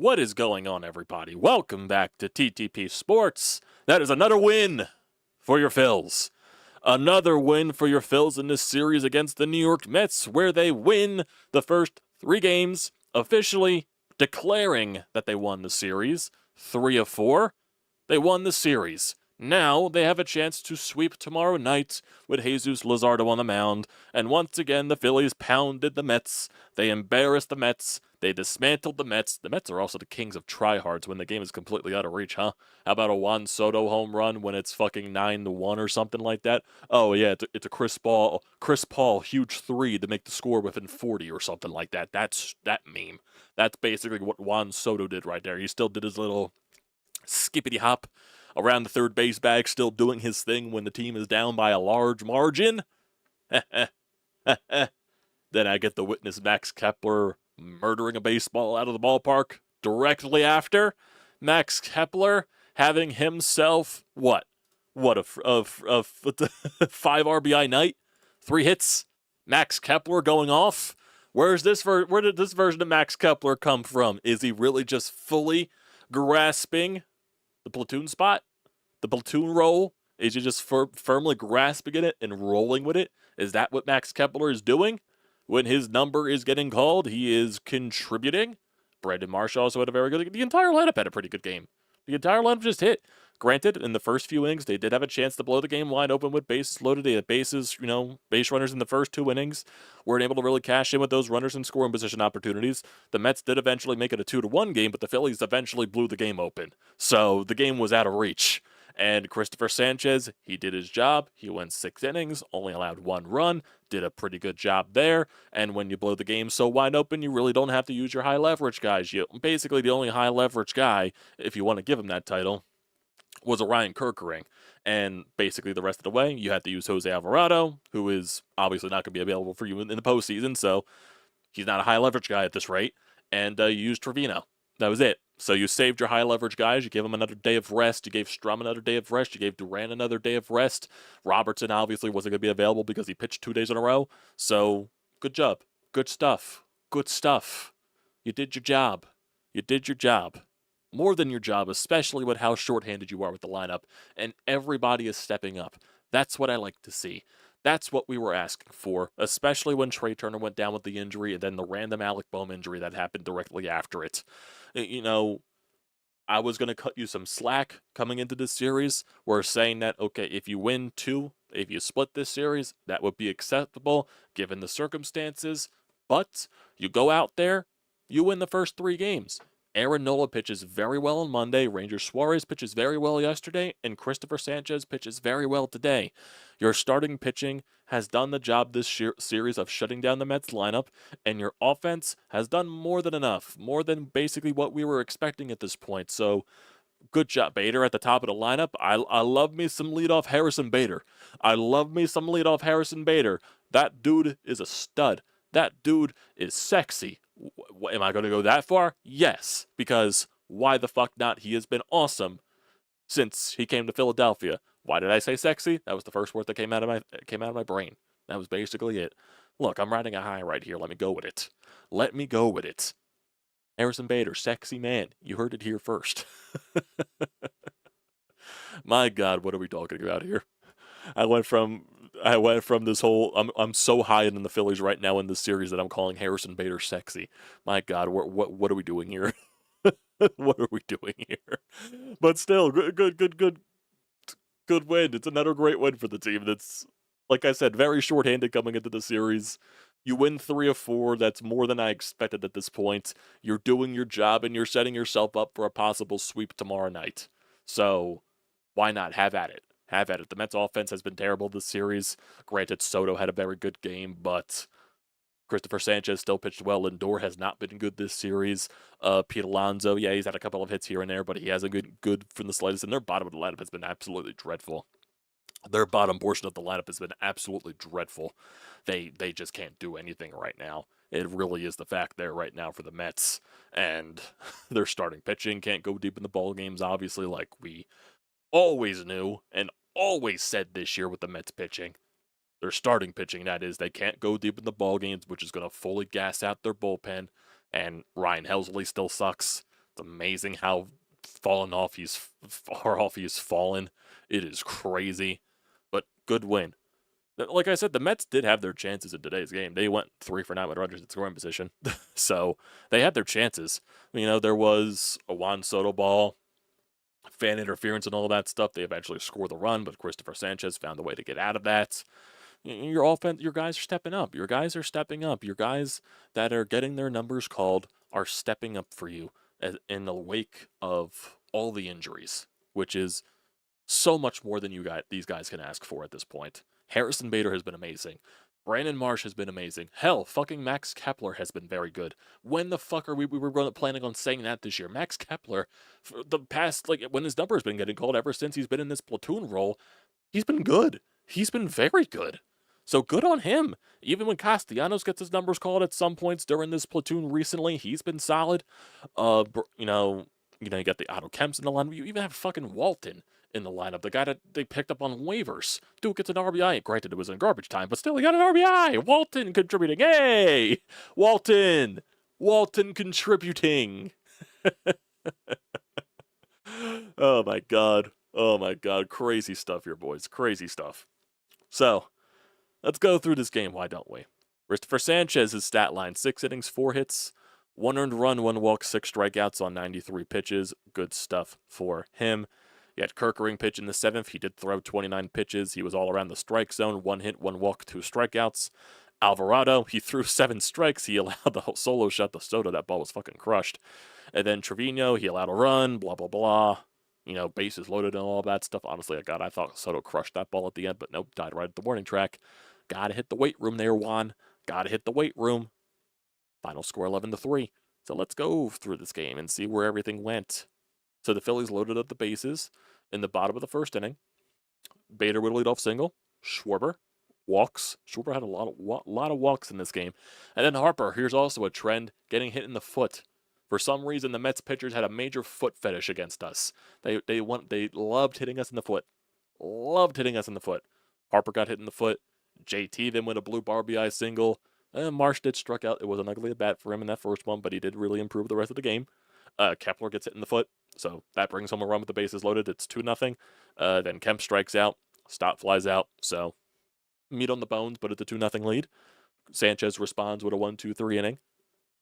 What is going on, everybody? Welcome back to TTP Sports. That is another win for your Phils. Another win for your Phils in this series against the New York Mets, where they win the first 3 games, officially declaring that they won the series. 3 of 4. They won the series. Now they have a chance to sweep tomorrow night with Jesus Luzardo on the mound, and once again the Phillies pounded the Mets. They embarrassed the Mets. They dismantled the Mets. The Mets are also the kings of tryhards when the game is completely out of reach, huh? How about a Juan Soto home run when it's fucking 9-1 or something like that? Oh yeah, it's a Chris Paul huge 3 to make the score within 40 or something like that. That's that meme. That's basically what Juan Soto did right there. He still did his little skippity hop around the third base bag, still doing his thing when the team is down by a large margin. Then I get to witness Max Kepler murdering a baseball out of the ballpark directly after. Max Kepler having himself, what a 5 RBI night, 3 hits. Max Kepler going off. Where did this version of Max Kepler come from? Is he really just fully grasping the platoon spot, the platoon role? Is he just firmly grasping it and rolling with it? Is that what Max Kepler is doing? When his number is getting called, he is contributing. Brandon Marsh also had a very good. The entire lineup had a pretty good game. The entire lineup just hit. Granted, in the first few innings, they did have a chance to blow the game wide open with bases loaded. They had base runners in the first 2 innings. Weren't able to really cash in with those runners and scoring position opportunities. The Mets did eventually make it a 2-1 game, but the Phillies eventually blew the game open. So the game was out of reach. And Christopher Sanchez, he did his job. He went 6 innings, only allowed 1 run, did a pretty good job there. And when you blow the game so wide open, you really don't have to use your high leverage guys. Basically, the only high leverage guy, if you want to give him that title, was a Ryan Kerkering. And basically the rest of the way, you had to use Jose Alvarado, who is obviously not going to be available for you in the postseason, so he's not a high leverage guy at this rate. And you used Trevino. That was it. So you saved your high leverage guys. You gave them another day of rest. You gave Strum another day of rest. You gave Duran another day of rest. Robertson obviously wasn't going to be available because he pitched 2 days in a row. So good job. Good stuff. Good stuff. You did your job. You did your job. More than your job, especially with how shorthanded you are with the lineup. And everybody is stepping up. That's what I like to see. That's what we were asking for, especially when Trey Turner went down with the injury and then the random Alec Bohm injury that happened directly after it. You know, I was going to cut you some slack coming into this series. We're saying that, okay, if you win 2, if you split this series, that would be acceptable given the circumstances. But you go out there, you win the first 3 games. Aaron Nola pitches very well on Monday, Ranger Suarez pitches very well yesterday, and Christopher Sanchez pitches very well today. Your starting pitching has done the job this series of shutting down the Mets lineup, and your offense has done more than enough, more than basically what we were expecting at this point. So, good job, Bader, at the top of the lineup. I love me some leadoff Harrison Bader. I love me some leadoff Harrison Bader. That dude is a stud. That dude is sexy. Am I going to go that far? Yes, because why the fuck not? He has been awesome since he came to Philadelphia. Why did I say sexy? That was the first word that came out of my brain. That was basically it. Look, I'm riding a high right here. Let me go with it. Let me go with it. Harrison Bader, sexy man. You heard it here first. My God, what are we talking about here? I went from this whole I'm so high in the Phillies right now in this series that I'm calling Harrison Bader sexy. My God, what are we doing here? What are we doing here? But still, good win. It's another great win for the team. That's, like I said, very shorthanded coming into the series. You win 3 of 4. That's more than I expected at this point. You're doing your job and you're setting yourself up for a possible sweep tomorrow night. So why not have at it? Have at it. The Mets offense has been terrible this series. Granted, Soto had a very good game, but Christopher Sanchez still pitched well. Lindor has not been good this series. Pete Alonso, yeah, he's had a couple of hits here and there, but he hasn't been good from the slightest. And their bottom of the lineup has been absolutely dreadful. Their bottom portion of the lineup has been absolutely dreadful. They just can't do anything right now. It really is the fact there right now for the Mets. And their starting pitching can't go deep in the ball games, obviously, like we always knew and always said this year with the Mets pitching. Their starting pitching, that is, they can't go deep in the ball games, which is going to fully gas out their bullpen. And Ryan Helsley still sucks. It's amazing how far off he's fallen. It is crazy, but good win. Like I said, the Mets did have their chances in today's game. They went 3 for 9 with runners in scoring position, so they had their chances. You know, there was a Juan Soto ball, fan interference, and all that stuff. They eventually scored the run, but Christopher Sanchez found a way to get out of that. Your offense, your guys are stepping up. Your guys are stepping up. Your guys that are getting their numbers called are stepping up for you in the wake of all the injuries, which is so much more than these guys can ask for at this point. Harrison Bader has been amazing. Brandon Marsh has been amazing. Hell, fucking Max Kepler has been very good. When the fuck are we were planning on saying that this year? Max Kepler, for the past, like, when his number has been getting called ever since he's been in this platoon role, he's been good. He's been very good. So good on him. Even when Castellanos gets his numbers called at some points during this platoon recently, he's been solid. You got the Otto Kemps in the line. You even have fucking Walton in the lineup, the guy that they picked up on waivers. Dude gets an RBI. Granted, it was in garbage time, but still, he got an RBI. Walton contributing. Hey, Walton contributing. Oh my god. Crazy stuff here, boys. Crazy stuff. So, let's go through this game. Why don't we? Christopher Sanchez's stat line: 6 innings, 4 hits, 1 earned run, 1 walk, 6 strikeouts on 93 pitches. Good stuff for him. He had Kerkering pitch in the 7th. He did throw 29 pitches. He was all around the strike zone. 1 hit, 1 walk, 2 strikeouts. Alvarado, he threw 7 strikes. He allowed the whole solo shot to Soto. That ball was fucking crushed. And then Trevino, he allowed a run, blah, blah, blah. Bases loaded and all that stuff. Honestly, I thought Soto crushed that ball at the end, but nope, died right at the warning track. Gotta hit the weight room there, Juan. Gotta hit the weight room. Final score 11-3. So let's go through this game and see where everything went. So the Phillies loaded up the bases in the bottom of the first inning. Bader with a leadoff single. Schwarber walks. Schwarber had a lot of walks in this game. And then Harper, here's also a trend, getting hit in the foot. For some reason, the Mets pitchers had a major foot fetish against us. They loved hitting us in the foot. Harper got hit in the foot. JT then with a blue RBI single. Marsh did struck out. It was an ugly at bat for him in that first one, but he did really improve the rest of the game. Kepler gets hit in the foot, so that brings home a run with the bases loaded. It's 2-0. Then Kemp strikes out. Stott flies out, so meat on the bones, but it's a 2-0 lead. Sanchez responds with a 1-2-3 inning.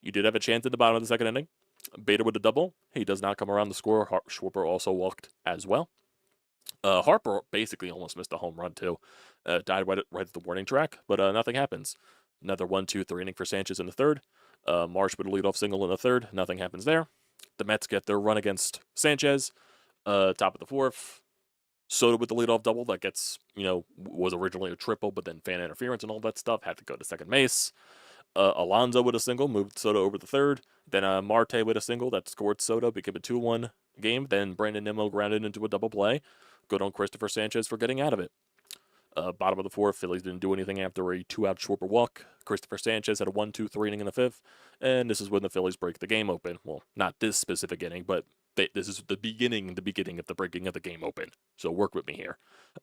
You did have a chance at the bottom of the second inning. Bader with a double. He does not come around the score. Schwarber also walked as well. Harper basically almost missed a home run, too. Died right at the warning track, but nothing happens. Another 1-2-3 inning for Sanchez in the third. Marsh with a leadoff single in the third. Nothing happens there. The Mets get their run against Sanchez. Top of the fourth. Soto with the leadoff double that gets, was originally a triple, but then fan interference and all that stuff. Had to go to second base. Alonso with a single moved Soto over the third. Then Marte with a single that scored Soto, became a 2-1 game. Then Brandon Nimmo grounded into a double play. Good on Christopher Sanchez for getting out of it. Bottom of the fourth, Phillies didn't do anything after a 2-out Schwarber walk. Christopher Sanchez had a 1-2-3 inning in the fifth, and this is when the Phillies break the game open. Well, not this specific inning, but this is the beginning of the breaking of the game open. So work with me here.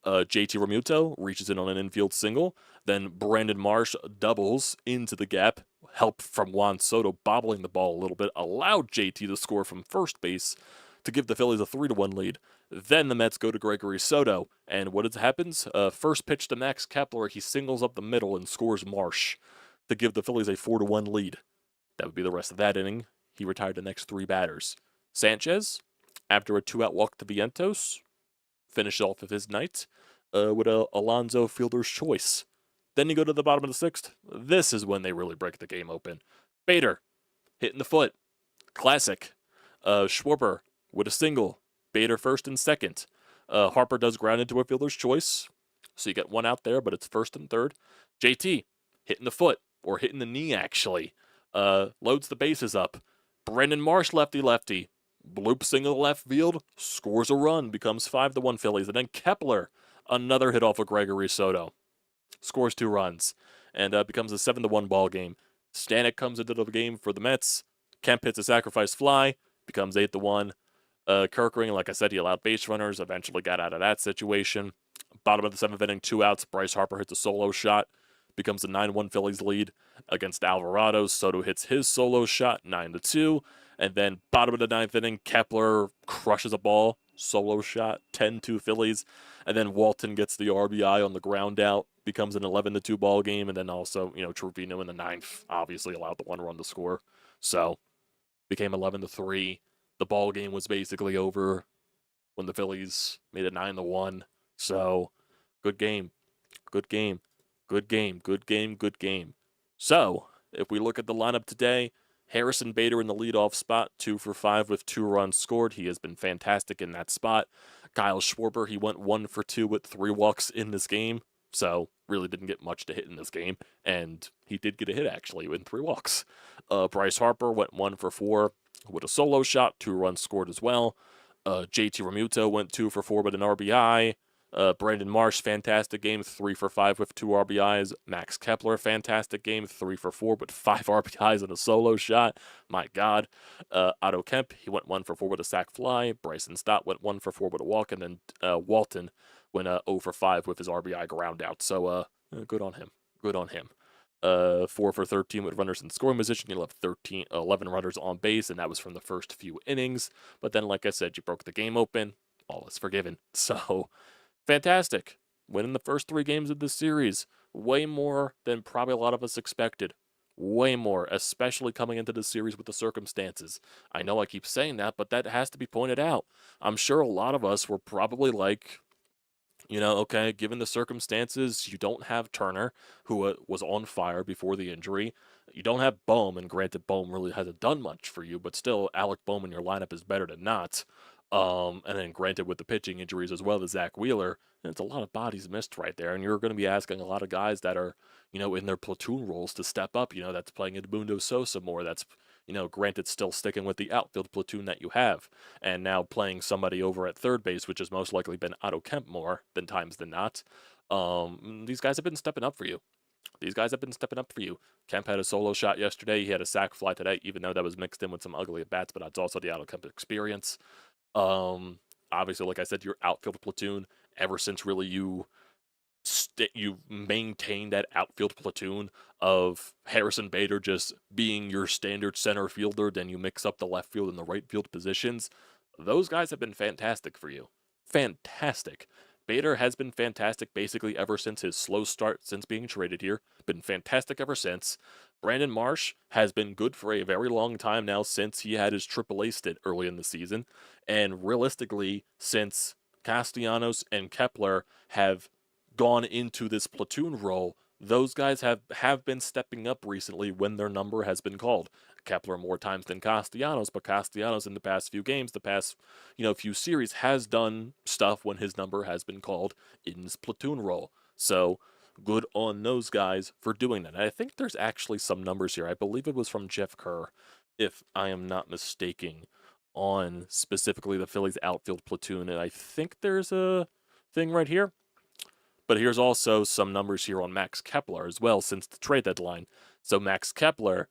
JT Realmuto reaches in on an infield single. Then Brandon Marsh doubles into the gap. Help from Juan Soto bobbling the ball a little bit allowed JT to score from first base to give the Phillies a 3-1 lead. Then the Mets go to Gregory Soto, and what happens? First pitch to Max Kepler, he singles up the middle and scores Marsh to give the Phillies a 4-1 lead. That would be the rest of that inning. He retired the next 3 batters. Sanchez, after a 2-out walk to Vientos, finished off of his night with a Alonso fielder's choice. Then you go to the bottom of the sixth. This is when they really break the game open. Bader, hit in the foot. Classic. Schwarber with a single. Bader first and second. Harper does ground into a fielder's choice. So you get 1 out there, but it's first and third. JT, hit in the foot, or hit in the knee, actually. Loads the bases up. Brandon Marsh, lefty. Bloop single to left field, scores a run, becomes 5-1 Phillies. And then Kepler, another hit off of Gregory Soto. Scores 2 runs, and becomes a 7-1 ball game. Stanek comes into the game for the Mets. Kemp hits a sacrifice fly, becomes 8-1. Kerkering, like I said, he allowed base runners, eventually got out of that situation. Bottom of the 7th inning, 2 outs. Bryce Harper hits a solo shot, becomes a 9-1 Phillies lead against Alvarado. Soto hits his solo shot, 9-2. And then bottom of the ninth inning, Kepler crushes a ball, solo shot, 10-2 Phillies. And then Walton gets the RBI on the ground out, becomes an 11-2 ball game. And then also, Trevino in the ninth obviously allowed the one run to score. So became 11-3. The ball game was basically over when the Phillies made it 9-1. So good game. Good game. Good game. Good game. Good game. So if we look at the lineup today, Harrison Bader in the leadoff spot, 2 for 5 with 2 runs scored. He has been fantastic in that spot. Kyle Schwarber, he went 1 for 2 with 3 walks in this game. So really didn't get much to hit in this game. And he did get a hit, actually, with 3 walks. Bryce Harper went 1 for 4 with a solo shot, 2 runs scored as well. JT Realmuto went 2 for 4 with an RBI. Brandon Marsh, fantastic game, 3 for 5 with 2 RBIs. Max Kepler, fantastic game, 3 for 4 with 5 RBIs and a solo shot. My God. Otto Kemp, he went 1 for 4 with a sac fly. Bryson Stott went 1 for 4 with a walk. And then Walton went 0 for 5 with his RBI ground out. So good on him. Good on him. 4 for 13 with runners in scoring position. You left 11 runners on base, and that was from the first few innings. But then, like I said, you broke the game open. All is forgiven. So fantastic. Winning the first 3 games of this series. Way more than probably a lot of us expected. Way more, especially coming into this series with the circumstances. I know I keep saying that, but that has to be pointed out. I'm sure a lot of us were probably like, okay, given the circumstances, you don't have Turner, who was on fire before the injury. You don't have Bohm, and granted, Bohm really hasn't done much for you, but still, Alec Bohm in your lineup is better than not. And then granted, with the pitching injuries as well as Zach Wheeler, it's a lot of bodies missed right there, and you're going to be asking a lot of guys that are, in their platoon roles to step up, that's playing Edmundo Sosa more, that's, granted still sticking with the outfield platoon that you have, and now playing somebody over at third base, which has most likely been Otto Kemp more than times than not. These guys have been stepping up for you. Kemp had a solo shot yesterday. He had a sac fly today, even though that was mixed in with some ugly at-bats, but that's also the Otto Kemp experience. Obviously, like I said, your outfield platoon, ever since really you maintained that outfield platoon of Harrison Bader just being your standard center fielder, then you mix up the left field and the right field positions. Those guys have been fantastic for you. Fantastic. Bader has been fantastic basically ever since his slow start since being traded here. Been fantastic ever since. Brandon Marsh has been good for a very long time now since he had his AAA stint early in the season. And realistically, since Castellanos and Kepler have gone into this platoon role, those guys have been stepping up recently when their number has been called. Kepler more times than Castellanos, but Castellanos in the past few games, the past few series, has done stuff when his number has been called in his platoon role. So good on those guys for doing that. And I think there's actually some numbers here. I believe it was from Jeff Kerr, if I am not mistaken, on specifically the Phillies outfield platoon. And I think there's a thing right here. But here's also some numbers here on Max Kepler as well since the trade deadline. So Max Kepler,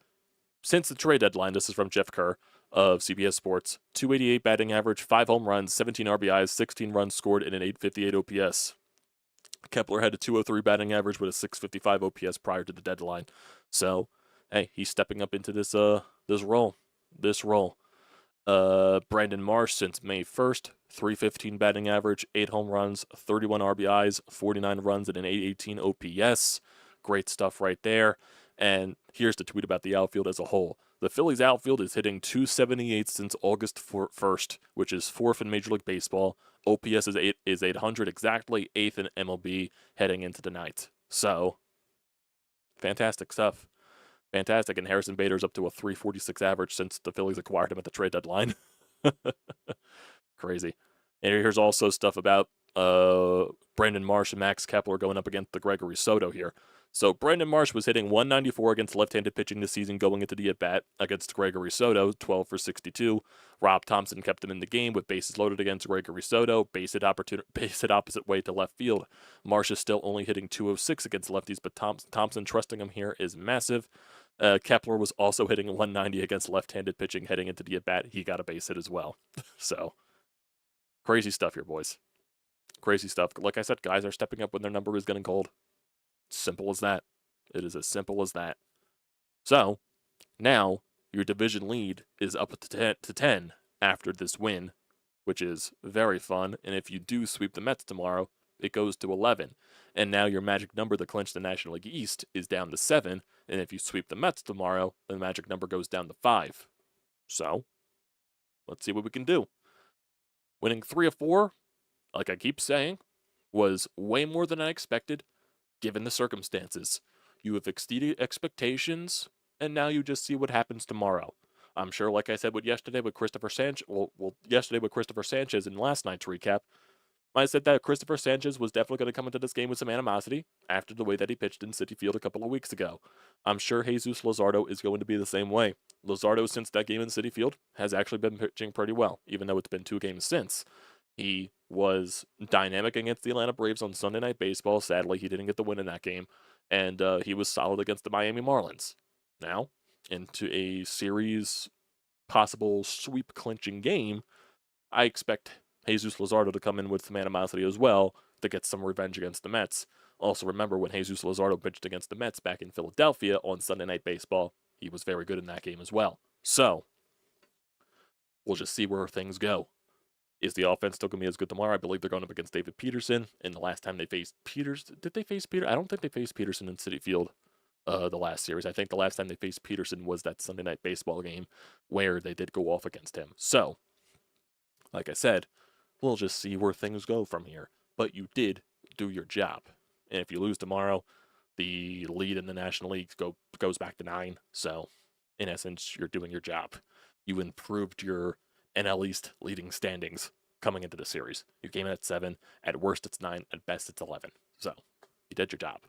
since the trade deadline, this is from Jeff Kerr of CBS Sports, 288 batting average, 5 home runs, 17 RBIs, 16 runs scored, and an 858 OPS. Kepler had a 203 batting average with a 655 OPS prior to the deadline. So, hey, he's stepping up into this role. Brandon Marsh since May 1st, 315 batting average, 8 home runs, 31 RBIs, 49 runs, and an 818 OPS. Great stuff right there. And here's the tweet about the outfield as a whole. The Phillies outfield is hitting .278 since August 1st, which is 4th in Major League Baseball. OPS is 800 exactly, 8th in MLB heading into the night. So, fantastic stuff. Fantastic, and Harrison Bader's up to a .346 average since the Phillies acquired him at the trade deadline. Crazy. And here's also stuff about Brandon Marsh and Max Kepler going up against the Gregory Soto here. So Brandon Marsh was hitting .194 against left-handed pitching this season going into the at-bat against Gregory Soto, 12 for 62. Rob Thompson kept him in the game with bases loaded against Gregory Soto, base hit opposite way to left field. Marsh is still only hitting .206 against lefties, but Thompson trusting him here is massive. Kepler was also hitting .190 against left-handed pitching heading into the at-bat. He got a base hit as well. So, crazy stuff here, boys. Crazy stuff. Like I said, guys are stepping up when their number is getting called. Simple as that. It is as simple as that. So, now, your division lead is up to 10 after this win, which is very fun. And if you do sweep the Mets tomorrow, it goes to 11. And now your magic number to clinch the National League East is down to 7. And if you sweep the Mets tomorrow, the magic number goes down to 5. So, let's see what we can do. Winning 3 of 4, like I keep saying, was way more than I expected, given the circumstances. You have exceeded expectations, and now you just see what happens tomorrow. I'm sure, like I said yesterday with Christopher Sanchez, yesterday with Christopher Sanchez in last night's recap, I said that Christopher Sanchez was definitely going to come into this game with some animosity after the way that he pitched in Citi Field a couple of weeks ago. I'm sure Jesus Luzardo is going to be the same way. Luzardo, since that game in Citi Field, has actually been pitching pretty well, even though it's been 2 games since. He was dynamic against the Atlanta Braves on Sunday Night Baseball. Sadly, he didn't get the win in that game. And he was solid against the Miami Marlins. Now, into a series possible sweep clinching game, I expect Jesus Luzardo to come in with some animosity as well to get some revenge against the Mets. Also, remember when Jesus Luzardo pitched against the Mets back in Philadelphia on Sunday Night Baseball, he was very good in that game as well. So, we'll just see where things go. Is the offense still going to be as good tomorrow? I believe they're going up against David Peterson. And the last time they faced Peters, did they face Peter? I don't think they faced Peterson in Citi Field the last series. I think the last time they faced Peterson was that Sunday Night Baseball game where they did go off against him. So, like I said, we'll just see where things go from here. But you did do your job. And if you lose tomorrow, the lead in the National League goes back to 9. So, in essence, you're doing your job. You improved your NL East leading standings coming into the series. You came in at 7. At worst, it's 9. At best, it's 11. So, you did your job.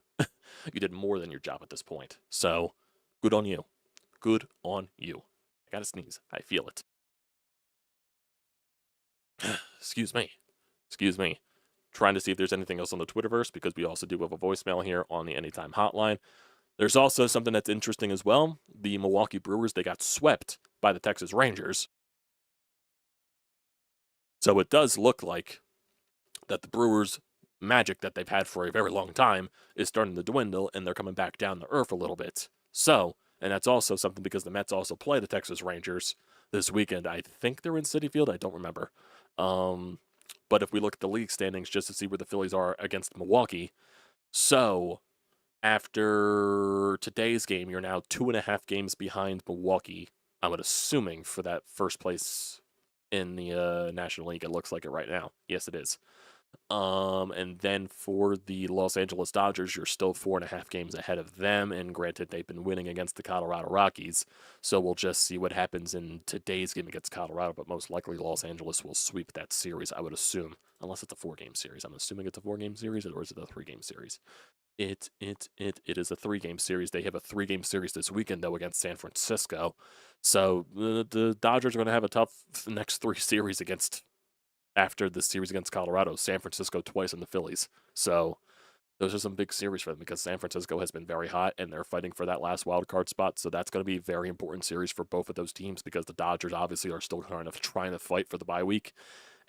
You did more than your job at this point. So, good on you. Good on you. I gotta sneeze. I feel it. Excuse me. Trying to see if there's anything else on the Twitterverse, because we also do have a voicemail here on the Anytime Hotline. There's also something that's interesting as well. The Milwaukee Brewers, they got swept by the Texas Rangers. So it does look like that the Brewers' magic that they've had for a very long time is starting to dwindle, and they're coming back down to earth a little bit. So, and that's also something because the Mets also play the Texas Rangers this weekend. I think they're in Citi Field. I don't remember. But if we look at the league standings just to see where the Phillies are against Milwaukee, so after today's game, you're now 2.5 games behind Milwaukee, I'm assuming, for that first place in the National League. It looks like it right now. Yes, it is. And then for the Los Angeles Dodgers, you're still 4.5 games ahead of them. And granted, they've been winning against the Colorado Rockies. So we'll just see what happens in today's game against Colorado. But most likely, Los Angeles will sweep that series, I would assume. Unless it's a 4-game series. I'm assuming it's a 4-game series, or is it a 3-game series? It is a 3-game series. They have a 3-game series this weekend, though, against San Francisco. So the Dodgers are going to have a tough next 3 series after the series against Colorado, San Francisco twice, and the Phillies. So those are some big series for them because San Francisco has been very hot and they're fighting for that last wild card spot. So that's going to be a very important series for both of those teams because the Dodgers obviously are still trying to fight for the bye week,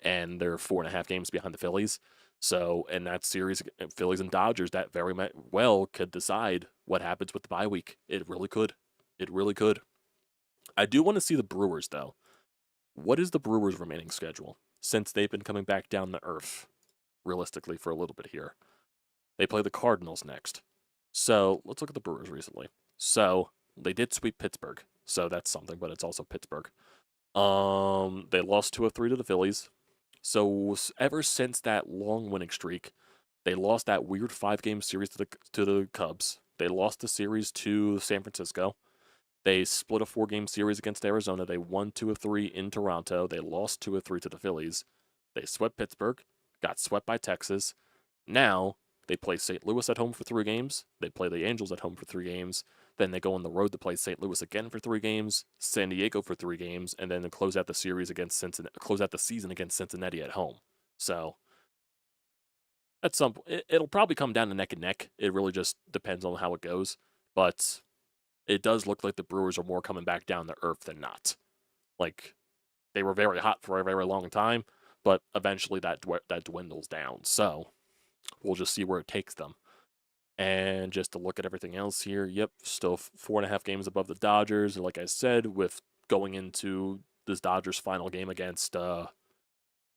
and they're 4.5 games behind the Phillies. So in that series, Phillies and Dodgers, that very well could decide what happens with the bye week. It really could. It really could. I do want to see the Brewers, though. What is the Brewers' remaining schedule? Since they've been coming back down to earth, realistically, for a little bit here. They play the Cardinals next. So, let's look at the Brewers recently. So, they did sweep Pittsburgh. So, that's something, but it's also Pittsburgh. They lost 2 of 3 to the Phillies. So, ever since that long winning streak, they lost that weird 5-game series to the Cubs. They lost the series to San Francisco. They split a 4-game series against Arizona. They won 2 of 3 in Toronto. They lost 2 of 3 to the Phillies. They swept Pittsburgh, got swept by Texas. Now, they play St. Louis at home for 3 games. They play the Angels at home for 3 games. Then they go on the road to play St. Louis again for 3 games, San Diego for 3 games, and then close out the series against Cincinnati, close out the season against Cincinnati at home. So, it'll probably come down to neck and neck. It really just depends on how it goes. But it does look like the Brewers are more coming back down to earth than not. Like, they were very hot for a very long time, but eventually that dwindles down. So, we'll just see where it takes them. And just to look at everything else here, yep, still 4.5 games above the Dodgers. And like I said, with going into this Dodgers final game against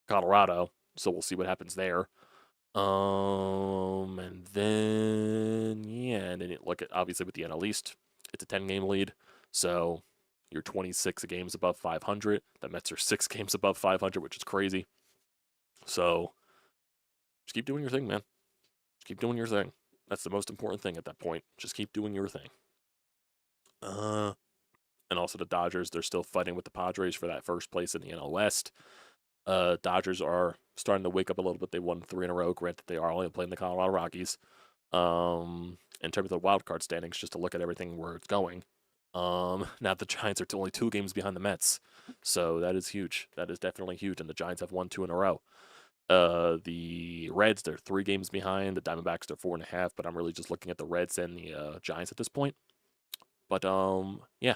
Colorado, so we'll see what happens there. And then yeah, and then you look at obviously with the NL East, it's a 10-game lead, so you're 26 games above 500. The Mets are 6 games above 500, which is crazy. So just keep doing your thing, man. Just keep doing your thing. That's the most important thing at that point. Just keep doing your thing. And also the Dodgers, they're still fighting with the Padres for that first place in the NL West. Dodgers are starting to wake up a little bit. They won 3 in a row. Granted, they are only playing the Colorado Rockies. In terms of the wild card standings, just to look at everything where it's going. Now the Giants are only 2 games behind the Mets, so that is huge. That is definitely huge, and the Giants have won 2 in a row. The Reds, they're 3 games behind. The Diamondbacks, they're 4.5. But I'm really just looking at the Reds and the Giants at this point. But yeah.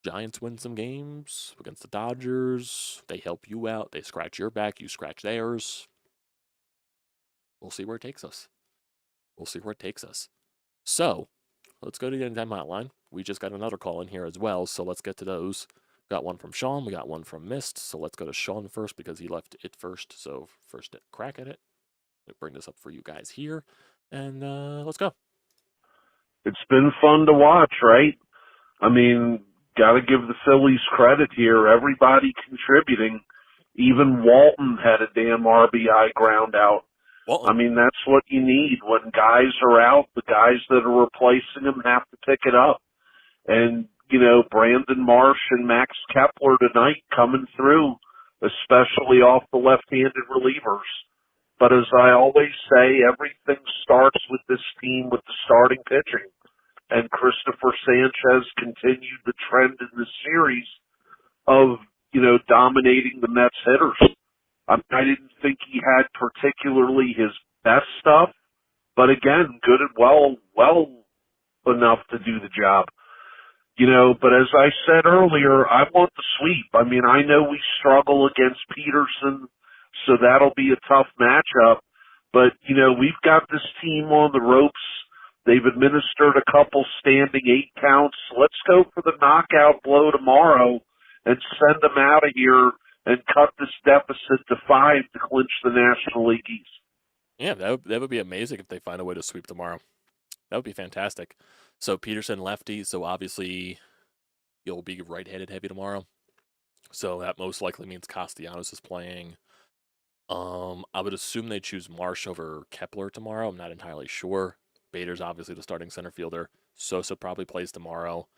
Giants win some games against the Dodgers. They help you out. They scratch your back. You scratch theirs. We'll see where it takes us. We'll see where it takes us. So, let's go to the Anytime Hotline. We just got another call in here as well, so let's get to those. Got one from Sean. We got one from Mist. So let's go to Sean first because he left it first. So first crack at it. Let me bring this up for you guys here. And let's go. It's been fun to watch, right? I mean, got to give the Phillies credit here. Everybody contributing. Even Walton had a damn RBI ground out. Walton. I mean, that's what you need. When guys are out, the guys that are replacing them have to pick it up. And, you know, Brandon Marsh and Max Kepler tonight coming through, especially off the left-handed relievers. But as I always say, everything starts with this team with the starting pitching. And Christopher Sanchez continued the trend in the series of, you know, dominating the Mets hitters. I didn't think he had particularly his best stuff, but again, good and well enough to do the job. You know, but as I said earlier, I want the sweep. I mean, I know we struggle against Peterson, so that'll be a tough matchup. But, you know, we've got this team on the ropes. They've administered a couple standing 8 counts. Let's go for the knockout blow tomorrow and send them out of here and cut this deficit to 5 to clinch the National League East. Yeah, that would be amazing if they find a way to sweep tomorrow. That would be fantastic. So Peterson lefty, so obviously you'll be right-handed heavy tomorrow. So that most likely means Castellanos is playing. I would assume they choose Marsh over Kepler tomorrow. I'm not entirely sure. Bader's obviously the starting center fielder. Sosa probably plays tomorrow.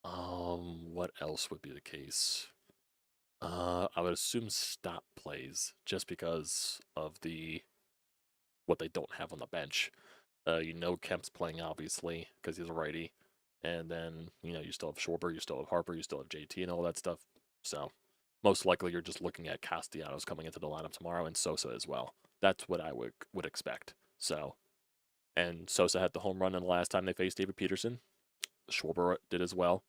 What else would be the case? I would assume Stott plays just because of what they don't have on the bench. You know Kemp's playing, obviously, because he's a righty. And then, you know, you still have Schwarber, you still have Harper, you still have JT and all that stuff. So, most likely you're just looking at Castellanos coming into the lineup tomorrow and Sosa as well. That's what I would expect. So, and Sosa had the home run in the last time they faced David Peterson. Schwarber did as well.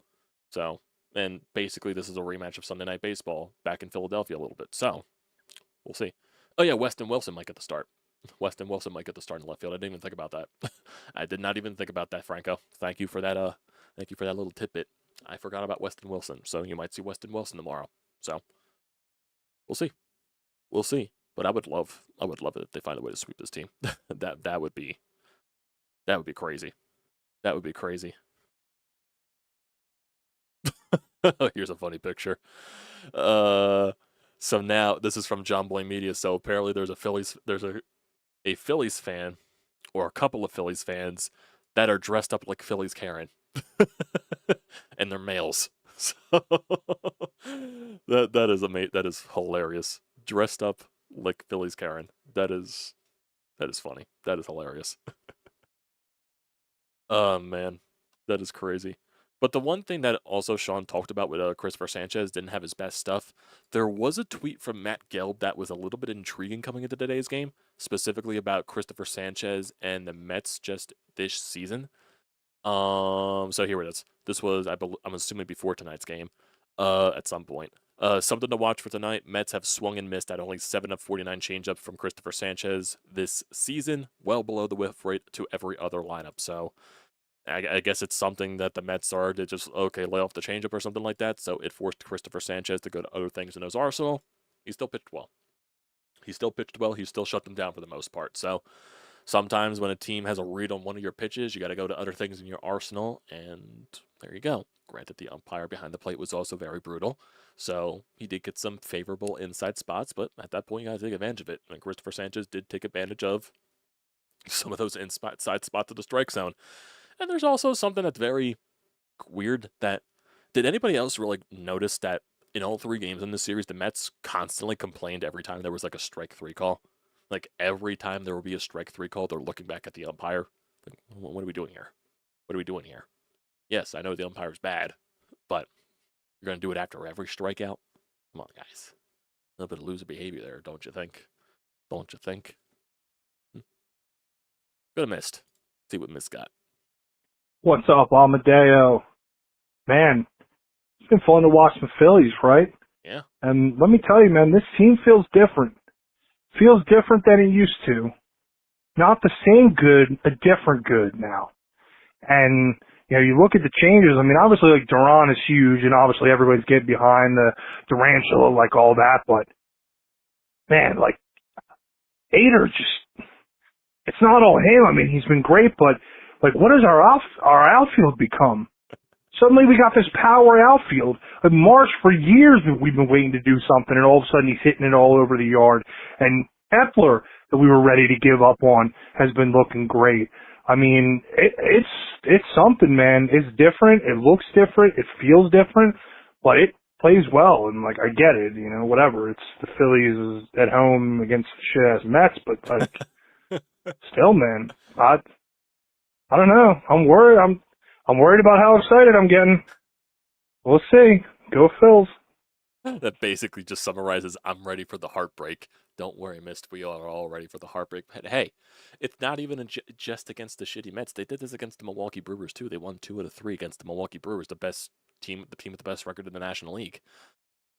So, and basically this is a rematch of Sunday Night Baseball back in Philadelphia a little bit. So, we'll see. Oh yeah, Weston Wilson might get the start. Weston Wilson might get the start in left field. I didn't even think about that. I did not even think about that, Franco. Thank you for that. Thank you for that little tidbit. I forgot about Weston Wilson, so you might see Weston Wilson tomorrow. So we'll see. We'll see. But I would love it if they find a way to sweep this team. that would be crazy. That would be crazy. Here's a funny picture. So now this is from John Blaine Media. So apparently there's a Phillies fan or a couple of Phillies fans that are dressed up like Phillies Karen. And they're males. So that is hilarious. Dressed up like Phillies Karen. That is funny. That is hilarious. Oh man, that is crazy. But the one thing that also Sean talked about with Christopher Sanchez didn't have his best stuff. There was a tweet from Matt Gelb that was a little bit intriguing coming into today's game, specifically about Christopher Sanchez and the Mets just this season. So here it is. This was, I'm assuming, before tonight's game, at some point. Something to watch for tonight. Mets have swung and missed at only 7 of 49 changeups from Christopher Sanchez this season, well below the whiff rate to every other lineup. So I guess it's something that the Mets are to just, okay, lay off the changeup or something like that. So it forced Christopher Sanchez to go to other things in his arsenal. He still pitched well. He still shut them down for the most part. So sometimes when a team has a read on one of your pitches, you got to go to other things in your arsenal, and there you go. Granted, the umpire behind the plate was also very brutal, so he did get some favorable inside spots, but at that point, you got to take advantage of it. And Christopher Sanchez did take advantage of some of those inside spots of the strike zone. And there's also something that's very weird that did anybody else really notice that in all 3 games in this series, the Mets constantly complained every time there was like a strike 3 call? Like every time there will be a strike 3 call, they're looking back at the umpire. Like, what are we doing here? What are we doing here? Yes, I know the umpire's bad, but you're going to do it after every strikeout? Come on, guys. A little bit of loser behavior there, don't you think? Don't you think? Go to Mist. See what Mist got. What's up, Amadeo? Man, it's been fun to watch the Phillies, right? Yeah. And let me tell you, man, this team feels different. Feels different than it used to. Not the same good, a different good now. And, you know, you look at the changes. I mean, obviously, like, Duran is huge, and obviously everybody's getting behind the Durantula, like, all that. But, man, like, Ader just, it's not all him. I mean, he's been great, but, like, what has our outfield become? Suddenly we got this power outfield. Like Marsh, for years we've been waiting to do something, and all of a sudden he's hitting it all over the yard. And Kepler, that we were ready to give up on, has been looking great. I mean, it's something, man. It's different. It looks different. It feels different, but it plays well. And, like, I get it, you know, whatever. It's the Phillies at home against the shit-ass Mets, but, like, still, man, I don't know. I'm worried. I'm worried about how excited I'm getting. We'll see. Go Phils. That basically just summarizes, I'm ready for the heartbreak. Don't worry, Mist. We are all ready for the heartbreak. But hey, it's not even just against the shitty Mets. They did this against the Milwaukee Brewers, too. They won 2 out of 3 against the Milwaukee Brewers, the team with the best record in the National League.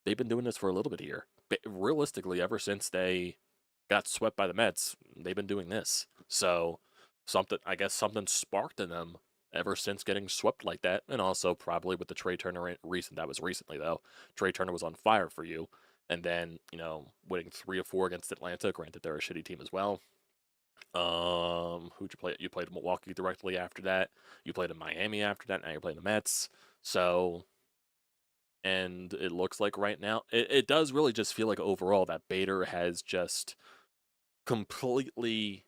They've been doing this for a little bit here. But realistically, ever since they got swept by the Mets, they've been doing this. So something sparked in them ever since getting swept like that, and also probably with the Trey Turner that was recently though. Trey Turner was on fire for you, and then, you know, winning 3 of 4 against Atlanta. Granted, they're a shitty team as well. Who'd you play? You played Milwaukee directly after that. You played in Miami after that. Now you're playing the Mets. So, and it looks like right now, it does really just feel like overall that Bader has just completely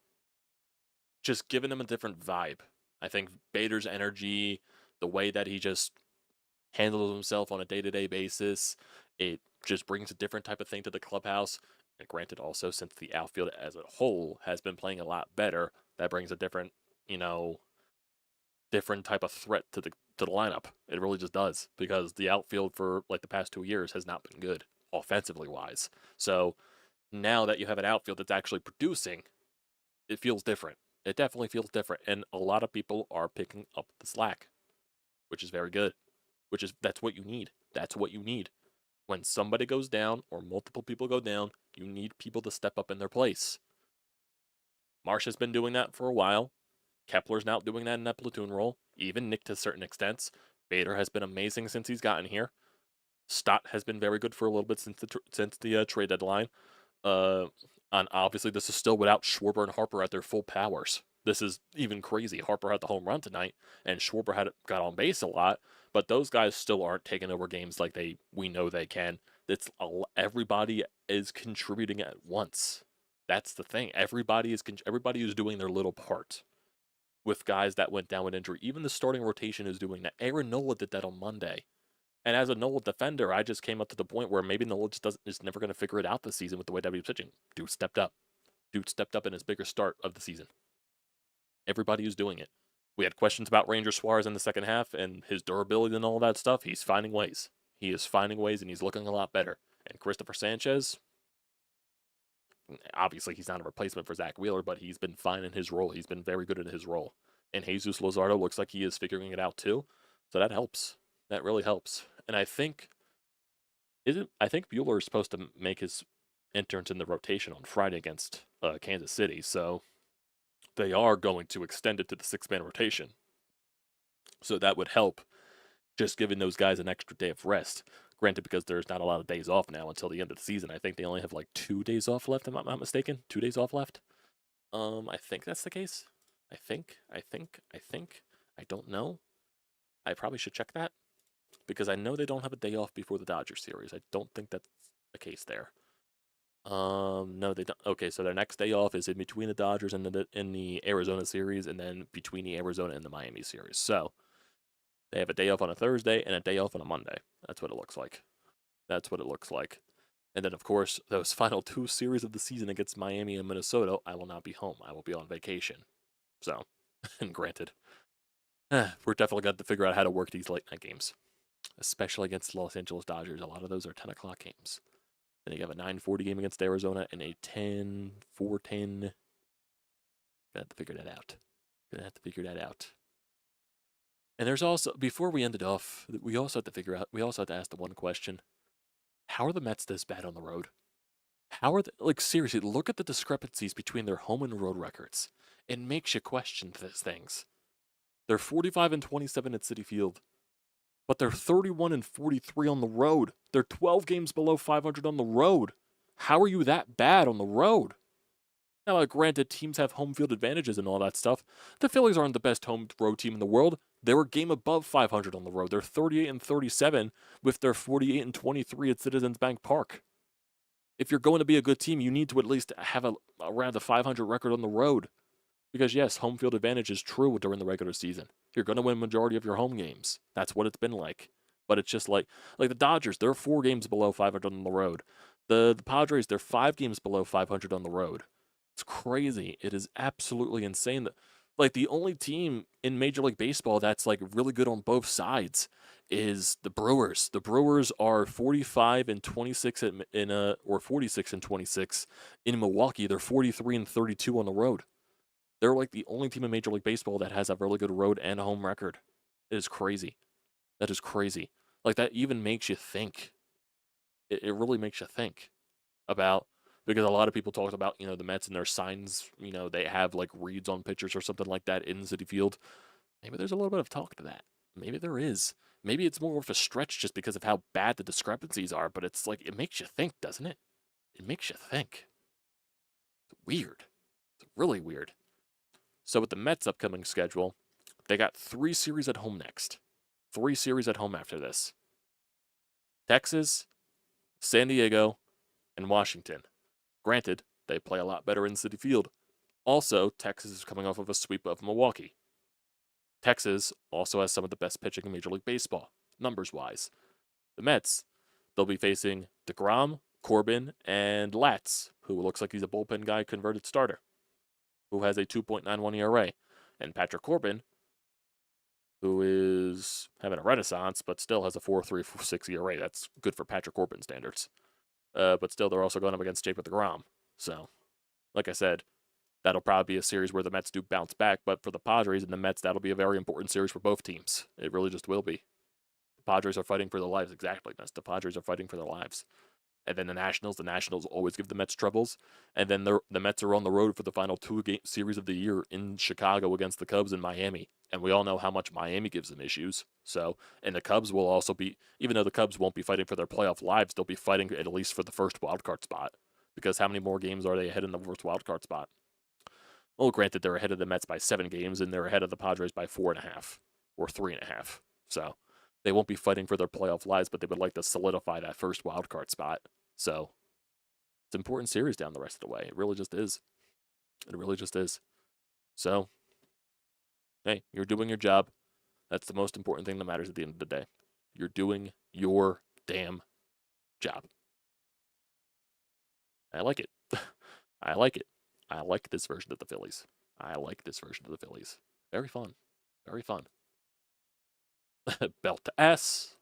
just given him a different vibe. I think Bader's energy, the way that he just handles himself on a day-to-day basis, it just brings a different type of thing to the clubhouse. And granted, also, since the outfield as a whole has been playing a lot better, that brings a different, you know, different type of threat to the lineup. It really just does, because the outfield for like the past 2 years has not been good offensively wise. So now that you have an outfield that's actually producing, it feels different. It definitely feels different, and a lot of people are picking up the slack, which is very good. That's what you need. That's what you need. When somebody goes down or multiple people go down, you need people to step up in their place. Marsh has been doing that for a while. Kepler's now doing that in that platoon role. Even Nick to certain extents. Bader has been amazing since he's gotten here. Stott has been very good for a little bit since the trade deadline. And obviously, this is still without Schwarber and Harper at their full powers. This is even crazy. Harper had the home run tonight, and Schwarber got on base a lot, but those guys still aren't taking over games like we know they can. Everybody is contributing at once. That's the thing. Everybody is doing their little part. With guys that went down with injury, even the starting rotation is doing that. Aaron Nola did that on Monday. And as a Nola defender, I just came up to the point where maybe Nola is never going to figure it out this season with the way that he's pitching. Dude stepped up. In his bigger start of the season. Everybody is doing it. We had questions about Ranger Suarez in the second half and his durability and all that stuff. He's finding ways. He is finding ways, and he's looking a lot better. And Christopher Sanchez, obviously he's not a replacement for Zach Wheeler, but he's been fine in his role. He's been very good in his role. And Jesus Luzardo looks like he is figuring it out too. So that helps. That really helps. And I think I think Bueller is supposed to make his entrance in the rotation on Friday against Kansas City, so they are going to extend it to the 6-man rotation. So that would help, just giving those guys an extra day of rest. Granted, because there's not a lot of days off now until the end of the season. I think they only have like 2 days off left, if I'm not mistaken. 2 days off left. I think that's the case. I think. I don't know. I probably should check that, because I know they don't have a day off before the Dodgers series. I don't think that's the case there. No, they don't. Okay, so their next day off is in between the Dodgers and the Arizona series, and then between the Arizona and the Miami series. So they have a day off on a Thursday and a day off on a Monday. That's what it looks like. That's what it looks like. And then, of course, those final 2 series of the season against Miami and Minnesota, I will not be home. I will be on vacation. So, and granted, we're definitely going to figure out how to work these late night games, especially against Los Angeles Dodgers. A lot of those are 10 o'clock games. Then you have a 9:40 game against Arizona and a 4:10. Gonna have to figure that out. And there's also, before we end it off, we also have to ask the one question: how are the Mets this bad on the road? How are they, like, seriously, look at the discrepancies between their home and road records. It makes you question these things. They're 45-27 at Citi Field, but they're 31-43 on the road. They're 12 games below 500 on the road. How are you that bad on the road? Now, granted, teams have home field advantages and all that stuff. The Phillies aren't the best home road team in the world. They were a game above 500 on the road. They're 38-37 with their 48-23 at Citizens Bank Park. If you're going to be a good team, you need to at least have around a 500 record on the road. Because yes, home field advantage is true during the regular season. You're going to win majority of your home games. That's what it's been like. But it's just like the Dodgers, they're 4 games below 500 on the road. The Padres, they're 5 games below 500 on the road. It's crazy. It is absolutely insane that, like, the only team in Major League Baseball that's like really good on both sides is the Brewers. The Brewers are 45-26 or 46-26 in Milwaukee. They're 43-32 on the road. They're like the only team in Major League Baseball that has a really good road and home record. It is crazy. That is crazy. Like, that even makes you think. It really makes you think about, because a lot of people talked about, the Mets and their signs, they have like reads on pitchers or something like that in Citi Field. Maybe there's a little bit of talk to that. Maybe there is. Maybe it's more of a stretch just because of how bad the discrepancies are, but it's like, it makes you think, doesn't it? It makes you think. It's weird. It's really weird. So with the Mets' upcoming schedule, they got 3 series at home next. 3 series at home after this. Texas, San Diego, and Washington. Granted, they play a lot better in Citi Field. Also, Texas is coming off of a sweep of Milwaukee. Texas also has some of the best pitching in Major League Baseball, numbers-wise. The Mets, they'll be facing DeGrom, Corbin, and Latz, who looks like he's a bullpen guy converted starter, who has a 2.91 ERA, and Patrick Corbin, who is having a renaissance, but still has a 4.36 ERA. That's good for Patrick Corbin standards. But still, they're also going up against Jacob deGrom. So, like I said, that'll probably be a series where the Mets do bounce back, but for the Padres and the Mets, that'll be a very important series for both teams. It really just will be. The Padres are fighting for their lives, exactly. The Padres are fighting for their lives. And then the Nationals always give the Mets troubles. And then the Mets are on the road for the final 2-game series of the year in Chicago against the Cubs in Miami. And we all know how much Miami gives them issues. So, and the Cubs will also be, even though the Cubs won't be fighting for their playoff lives, they'll be fighting at least for the first wildcard spot. Because how many more games are they ahead in the first wildcard spot? Well, granted, they're ahead of the Mets by 7 games, and they're ahead of the Padres by 4.5 or 3.5. So, they won't be fighting for their playoff lives, but they would like to solidify that first wildcard spot. So, it's an important series down the rest of the way. It really just is. It really just is. So, hey, you're doing your job. That's the most important thing that matters at the end of the day. You're doing your damn job. I like it. I like it. I like this version of the Phillies. Very fun. Very fun. Belt to S.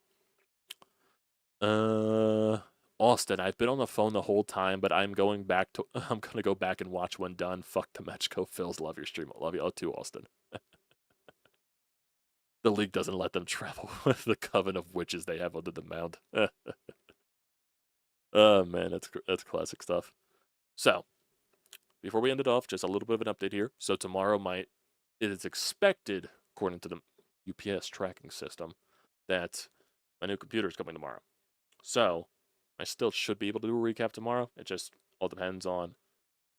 Austin, I've been on the phone the whole time, but I'm going to go back and watch when done. Fuck the match. Go Phils. Love your stream. Love you all too, Austin. The league doesn't let them travel with the coven of witches they have under the mound. Oh man, that's classic stuff. So before we end it off, just a little bit of an update here. So tomorrow it is expected, according to the UPS tracking system, that my new computer is coming tomorrow. So I still should be able to do a recap tomorrow. It just all depends on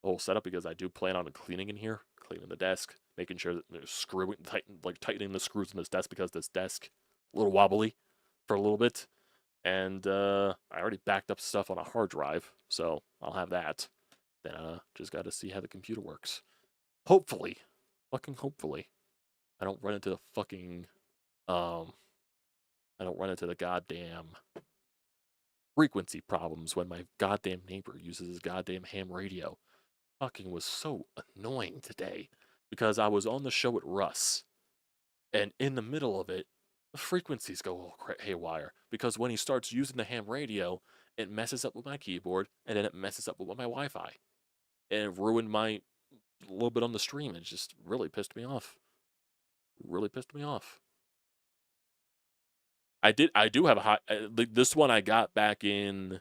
the whole setup because I do plan on cleaning in here, cleaning the desk, making sure that tightening the screws in this desk because this desk a little wobbly for a little bit. And I already backed up stuff on a hard drive, so I'll have that. Then just got to see how the computer works. Hopefully, fucking hopefully, I don't run into the fucking I don't run into the goddamn frequency problems when my goddamn neighbor uses his goddamn ham radio. Fucking was so annoying today because I was on the show at Russ, and in the middle of it, the frequencies go all haywire because when he starts using the ham radio, it messes up with my keyboard and then it messes up with my Wi-Fi, and it ruined my little bit on the stream. It just really pissed me off. Really pissed me off. I do have a hot. This one I got back in,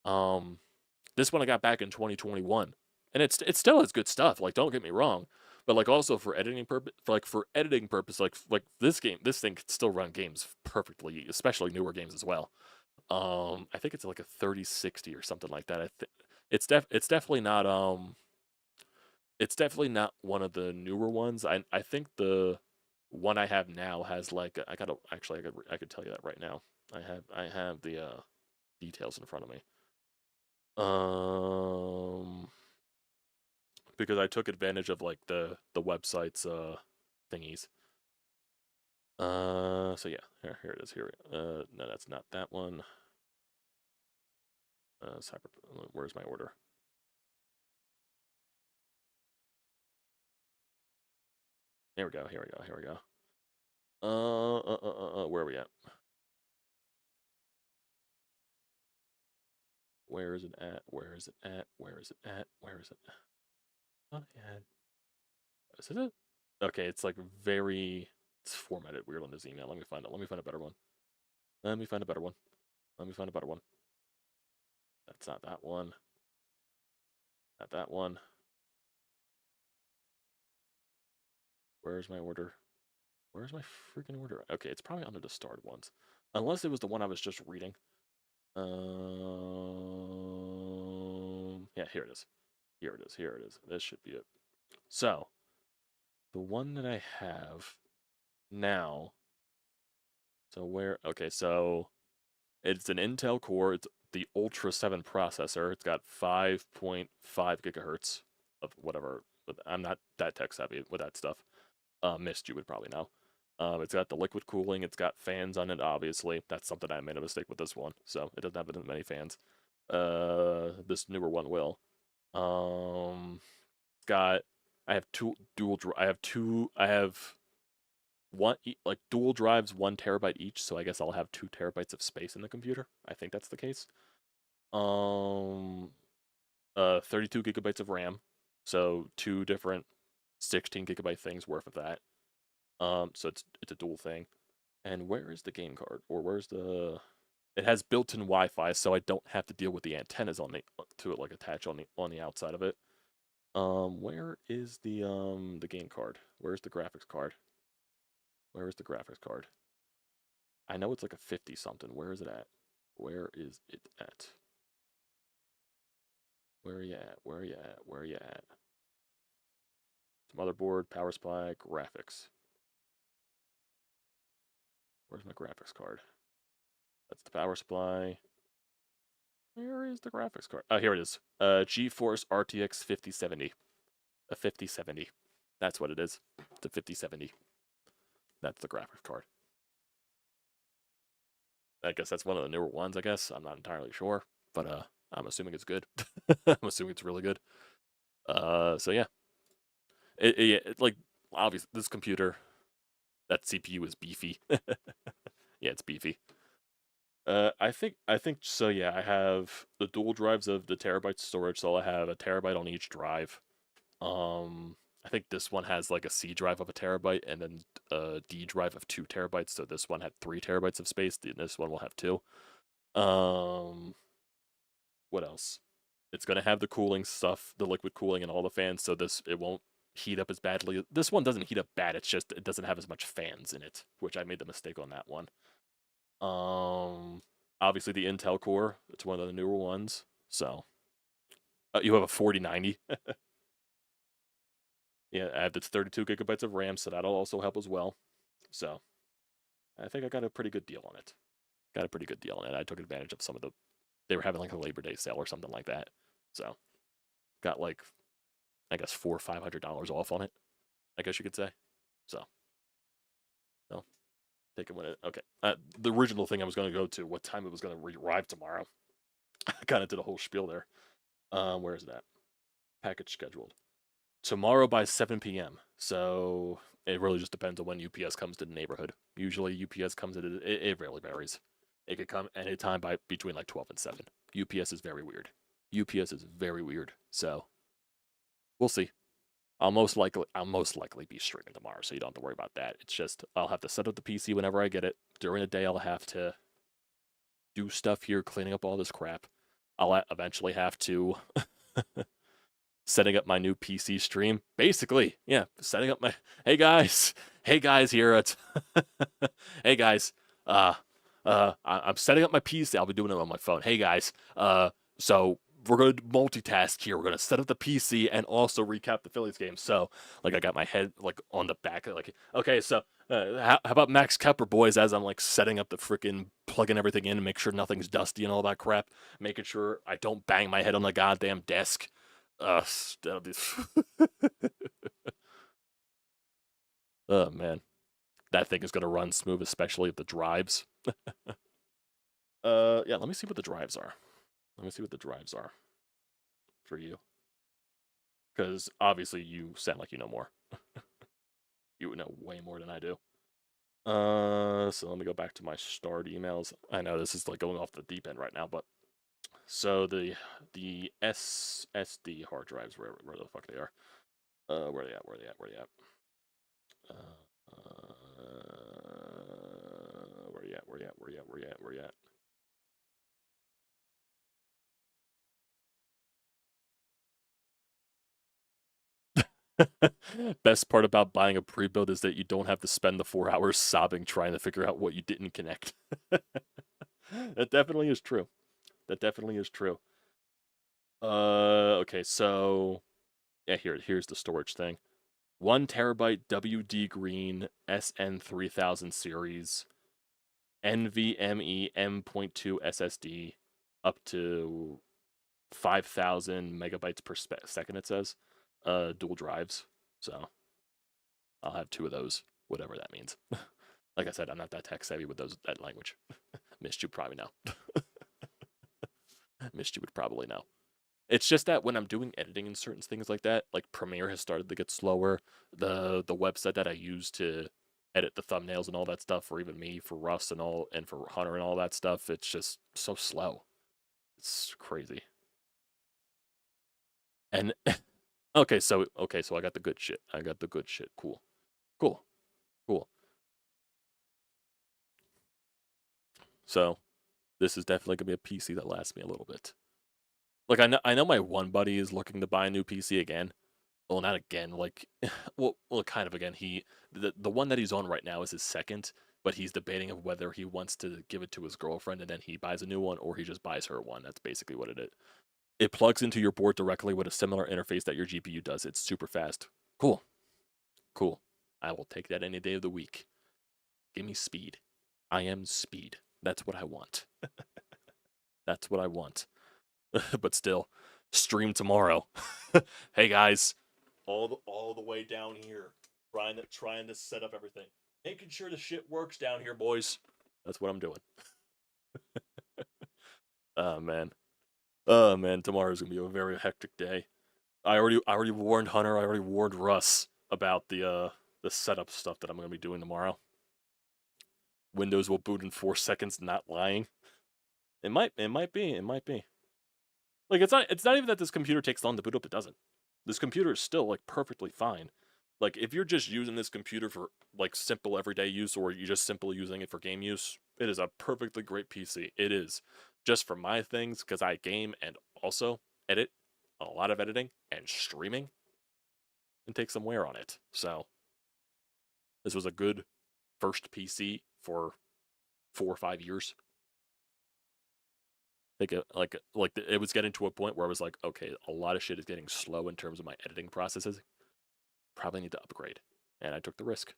this one I got back in 2021, and it still has good stuff. Like, don't get me wrong, but like also for editing purpose, like this thing could still run games perfectly, especially newer games as well. I think it's like a 3060 or something like that. It's definitely not it's definitely not one of the newer ones. I think the one I have now has like I could tell you that right now. I have the details in front of me. Because I took advantage of like the website's thingies. So yeah, here it is. Here, no, that's not that one. Where's my order? Here we go. Here we go. Here we go. Where are we at? Where is it at? Where is it at? Where is it at? Where is it? Oh yeah. Is it? Okay, it's like it's formatted weird on this email. Let me find it. Let me find a better one. Let me find a better one. Let me find a better one. That's not that one. Not that one. Where's my order? Where's my freaking order? Okay, it's probably under the starred ones. Unless it was the one I was just reading. Yeah, here it is. Here it is. Here it is. This should be it. So, the one that I have now. Okay, so it's an Intel Core. It's the Ultra 7 processor. It's got 5.5 gigahertz of whatever. But I'm not that tech savvy with that stuff. Mist, you would probably know. It's got the liquid cooling. It's got fans on it, obviously. That's something I made a mistake with this one, so it doesn't have as many fans. This newer one will. It's got. I have one like dual drives, 1 terabyte each. So I guess I'll have 2 terabytes of space in the computer. I think that's the case. 32 gigabytes of RAM. So 2 different 16 gigabyte things worth of that. So it's a dual thing. And where is the game card? Or where's the? It has built-in Wi-Fi, so I don't have to deal with the antennas to it, like attach on the outside of it. Where is the game card? Where's the graphics card? Where is the graphics card? I know it's like a 50 something. Where is it at? Where is it at? Where are you at? Where are you at? Where are you at? Motherboard, power supply, graphics. Where's my graphics card? That's the power supply. Where is the graphics card? Oh, here it is. GeForce RTX 5070. A 5070. That's what it is. It's a 5070. That's the graphics card. I guess that's one of the newer ones, I guess. I'm not entirely sure. But I'm assuming it's good. I'm assuming it's really good. So yeah. It like, obviously, this computer, that CPU is beefy. Yeah, it's beefy. I think so. Yeah, I have the dual drives of the terabyte storage, so I have a terabyte on each drive. I think this one has like a C drive of a terabyte and then a D drive of 2 terabytes. So this one had 3 terabytes of space. This one will have 2. What else? It's going to have the cooling stuff, the liquid cooling and all the fans, so it won't heat up as badly. This one doesn't heat up bad, it's just it doesn't have as much fans in it, which I made the mistake on that one. Obviously the Intel core, it's one of the newer ones, so you have a 4090. Yeah, I have this 32 gigabytes of RAM, so that'll also help as well. So I think I got a pretty good deal on it. I took advantage of some of they were having like a Labor Day sale or something like that. So got like, I guess $400 or $500 off on it, I guess you could say. So take it when it, okay. The original thing I was going to go to, what time it was going to arrive tomorrow. I kind of did a whole spiel there. Where is that? Package scheduled. Tomorrow by 7 p.m. So it really just depends on when UPS comes to the neighborhood. Usually UPS comes in, it really varies. It could come anytime between like 12 and 7. UPS is very weird. So we'll see. I'll most likely be streaming tomorrow, so you don't have to worry about that. It's just I'll have to set up the PC whenever I get it. During the day, I'll have to do stuff here, cleaning up all this crap. I'll eventually have to setting up my new PC stream. Basically, yeah, setting up my hey guys here at hey guys, I'm setting up my PC. I'll be doing it on my phone. Hey guys, so we're going to multitask here. We're going to set up the PC and also recap the Phillies game. So, like, I got my head, like, on the back. Like, okay, so how about Max Kepler, boys, as I'm, like, setting up the freaking, plugging everything in and make sure nothing's dusty and all that crap. Making sure I don't bang my head on the goddamn desk. That'll be... Oh, man. That thing is going to run smooth, especially if the drives. Yeah, let me see what the drives are. For you. Because obviously you sound like you know more. You would know way more than I do. So let me go back to my starred emails. I know this is like going off the deep end right now, but so the SSD hard drives, where the fuck they are. Where they at? Where they at? Where you at? Best part about buying a pre-build is that you don't have to spend the 4 hours sobbing trying to figure out what you didn't connect. That definitely is true. Okay, so yeah, here's the storage thing. 1 terabyte WD Green SN3000 series NVMe M.2 SSD up to 5,000 megabytes per second, it says. Dual drives, so I'll have 2 of those, whatever that means. Like I said, I'm not that tech savvy with that language. Missed you probably know. Missed you would probably know. It's just that when I'm doing editing and certain things like that, like Premiere has started to get slower. The website that I use to edit the thumbnails and all that stuff, or even me for Russ and for Hunter and all that stuff, it's just so slow. It's crazy. And okay, so I got the good shit. Cool. So this is definitely gonna be a PC that lasts me a little bit. Like I know my one buddy is looking to buy a new PC again. Well, not again. Like, well, kind of again. The one that he's on right now is his second, but he's debating of whether he wants to give it to his girlfriend and then he buys a new one, or he just buys her one. That's basically what it is. It plugs into your board directly with a similar interface that your GPU does. It's super fast. Cool. I will take that any day of the week. Give me speed. I am speed. That's what I want. But still, stream tomorrow. Hey guys, all the way down here, trying to set up everything, making sure the shit works down here, boys. That's what I'm doing. Oh man, tomorrow's gonna be a very hectic day. I already warned Hunter. I already warned Russ about the setup stuff that I'm gonna be doing tomorrow. Windows will boot in 4 seconds. Not lying. It might be. Like it's not even that this computer takes long to boot up. It doesn't. This computer is still like perfectly fine. Like if you're just using this computer for like simple everyday use, or you're just simply using it for game use, it is a perfectly great PC. It is. just for my things, because I game and also edit, a lot of editing and streaming, and take some wear on it. So this was a good first PC for 4 or 5 years. It was getting to a point where I was like, okay, a lot of shit is getting slow in terms of my editing processes. Probably need to upgrade. And I took the risk.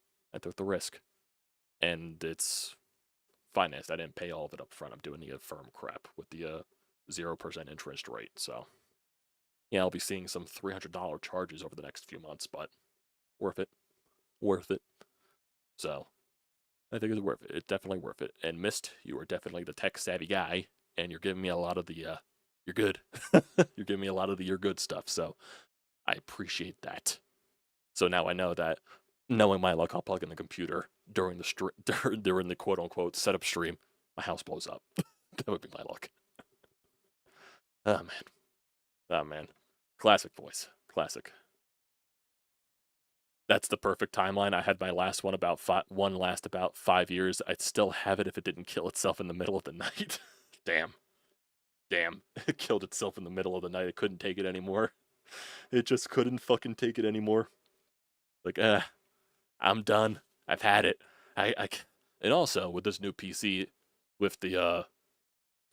And it's financed. I didn't pay all of it up front. I'm doing the Affirm crap with the 0% interest rate. So, yeah, I'll be seeing some $300 charges over the next few months, but worth it. So, I think it's worth it. It's definitely worth it. And Mist, you are definitely the tech savvy guy, and you're giving me a lot of the you're good. You're giving me a lot of the you're good stuff. So, I appreciate that. So now I know that, knowing my luck, I'll plug in the computer during the during the quote unquote setup stream, my house blows up. That would be my luck. Oh man, classic voice, classic. That's the perfect timeline. I had my last one about about 5 years. I'd still have it if it didn't kill itself in the middle of the night. Damn, it killed itself in the middle of the night. It couldn't take it anymore. It just couldn't fucking take it anymore. Like, I'm done. I've had it. And also with this new PC, with the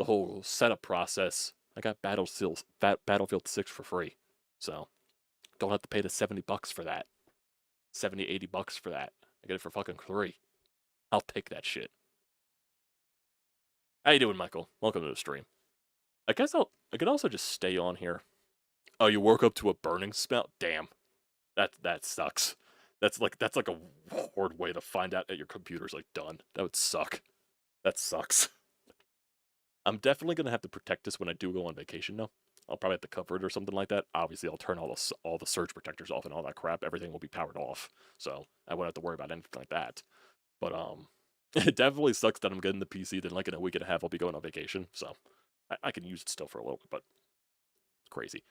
whole setup process, I got Battlefield 6 for free, so don't have to pay the $70 for that. $70-$80 for that. I get it for fucking free. I'll take that shit. How you doing, Michael? Welcome to the stream. I guess I could also just stay on here. Oh, you woke up to a burning smell? Damn. That sucks. That's like a hard way to find out that your computer's like done. That would suck. That sucks. I'm definitely gonna have to protect this when I do go on vacation though. I'll probably have to cover it or something like that. Obviously, I'll turn all the surge protectors off and all that crap. Everything will be powered off, so I won't have to worry about anything like that. But it definitely sucks that I'm getting the PC. Then like in a week and a half, I'll be going on vacation, so I can use it still for a little bit, but it's crazy.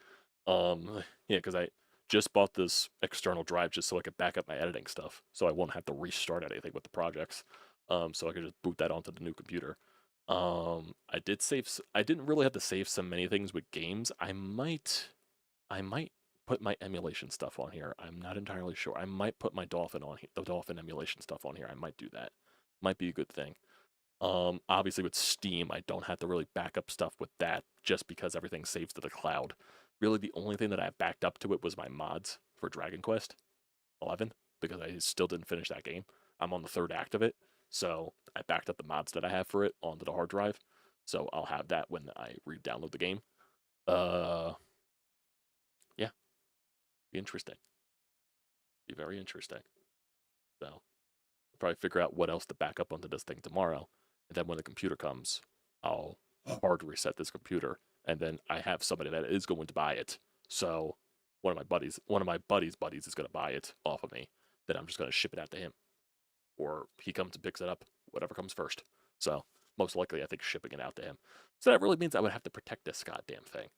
Yeah, because I just bought this external drive just so I could back up my editing stuff, so I won't have to restart anything with the projects. So I could just boot that onto the new computer. I did save. I didn't really have to save so many things with games. I might put my emulation stuff on here. I'm not entirely sure. I might put my Dolphin on here, the Dolphin emulation stuff on here. I might do that. Might be a good thing. Obviously with Steam, I don't have to really back up stuff with that just because everything saves to the cloud. Really, the only thing that I backed up to it was my mods for Dragon Quest 11 because I still didn't finish that game. I'm on the third act of it, so I backed up the mods that I have for it onto the hard drive. So I'll have that when I re-download the game. Yeah, be interesting. Be very interesting. So I'll probably figure out what else to back up onto this thing tomorrow, and then when the computer comes, I'll hard reset this computer, and then I have somebody that is going to buy it. So one of my buddies' buddies is going to buy it off of me. Then I'm just going to ship it out to him, or he comes and picks it up, whatever comes first. So most likely, I think shipping it out to him. So that really means I would have to protect this goddamn thing.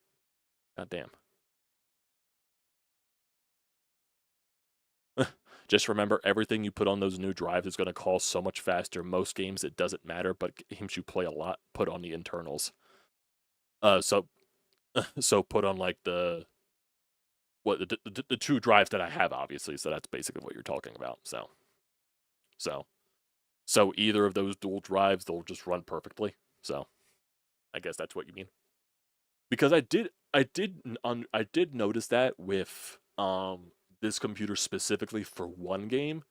Goddamn. Just remember, everything you put on those new drives is going to call so much faster. Most games, it doesn't matter, but games you play a lot, put on the internals. So put on like the two drives that I have, obviously. So that's basically what you're talking about. So either of those dual drives, they'll just run perfectly. So I guess that's what you mean. Because I did notice that with this computer specifically for one game.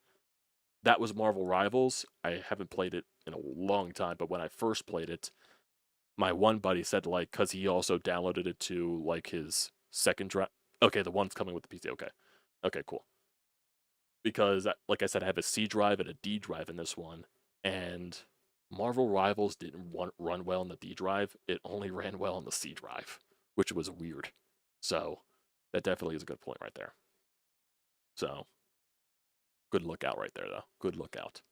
That was Marvel Rivals. I haven't played it in a long time, but when I first played it, my one buddy said, like, because he also downloaded it to, like, his second drive. Okay, the one's coming with the PC. Okay, cool. Because, like I said, I have a C drive and a D drive in this one, and Marvel Rivals didn't run well on the D drive. It only ran well on the C drive, which was weird. So that definitely is a good point right there. So good lookout right there, though. Good lookout.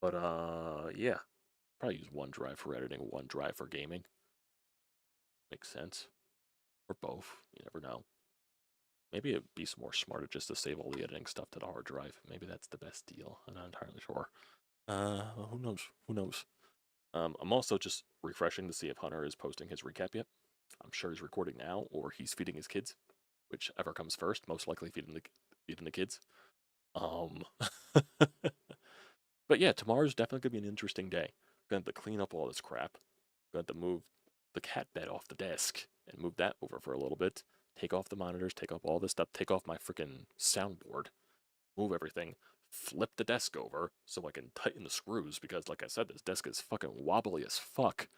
But, yeah. Probably use one drive for editing, one drive for gaming. Makes sense. Or both. You never know. Maybe it'd be more smarter just to save all the editing stuff to the hard drive. Maybe that's the best deal. I'm not entirely sure. Who knows? I'm also just refreshing to see if Hunter is posting his recap yet. I'm sure he's recording now, or he's feeding his kids, whichever comes first. Most likely feeding the kids. But yeah, tomorrow's definitely gonna be an interesting day. Gonna have to clean up all this crap. Gonna have to move the cat bed off the desk and move that over for a little bit. Take off the monitors, take off all this stuff, take off my freaking soundboard, move everything, flip the desk over so I can tighten the screws because, like I said, this desk is fucking wobbly as fuck.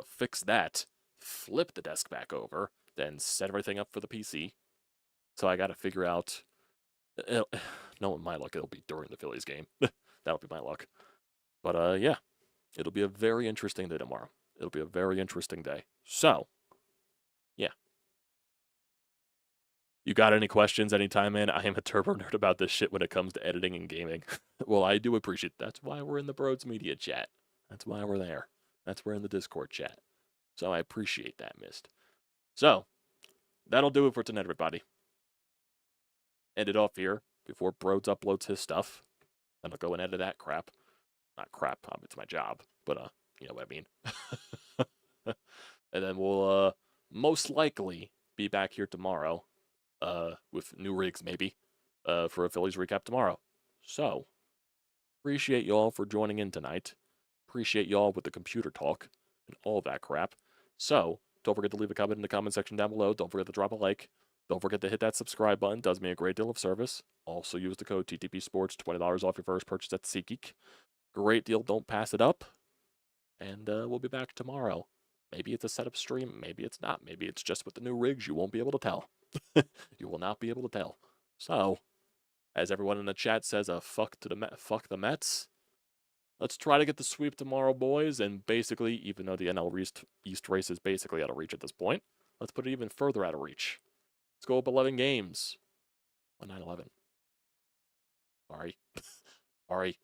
Fix that, flip the desk back over, then set everything up for the PC. So I gotta figure out. Knowing my luck, it'll be during the Phillies game. That'll be my luck. But yeah, it'll be a very interesting day tomorrow. It'll be a very interesting day. So, yeah. You got any questions anytime, man? I am a turbo nerd about this shit when it comes to editing and gaming. Well, I do appreciate it. That's why we're in the BrodesMedia chat. That's why we're there. That's why we're in the Discord chat. So I appreciate that, Mist. So, that'll do it for tonight, everybody. End it off here before Brodes uploads his stuff. Then I'll go and edit that crap. Not crap, it's my job, but you know what I mean. And then we'll most likely be back here tomorrow, with new rigs maybe, for a Phillies recap tomorrow. So, appreciate y'all for joining in tonight. Appreciate y'all with the computer talk and all that crap. So, don't forget to leave a comment in the comment section down below. Don't forget to drop a like. Don't forget to hit that subscribe button. Does me a great deal of service. Also use the code TTPSPORTS, $20 off your first purchase at SeatGeek. Great deal. Don't pass it up. And we'll be back tomorrow. Maybe it's a setup stream. Maybe it's not. Maybe it's just with the new rigs. You won't be able to tell. You will not be able to tell. So, as everyone in the chat says, fuck the Mets. Let's try to get the sweep tomorrow, boys. And basically, even though the NL East race is basically out of reach at this point, let's put it even further out of reach. Let's go up 11 games. 1-9-11. Sorry. Sorry.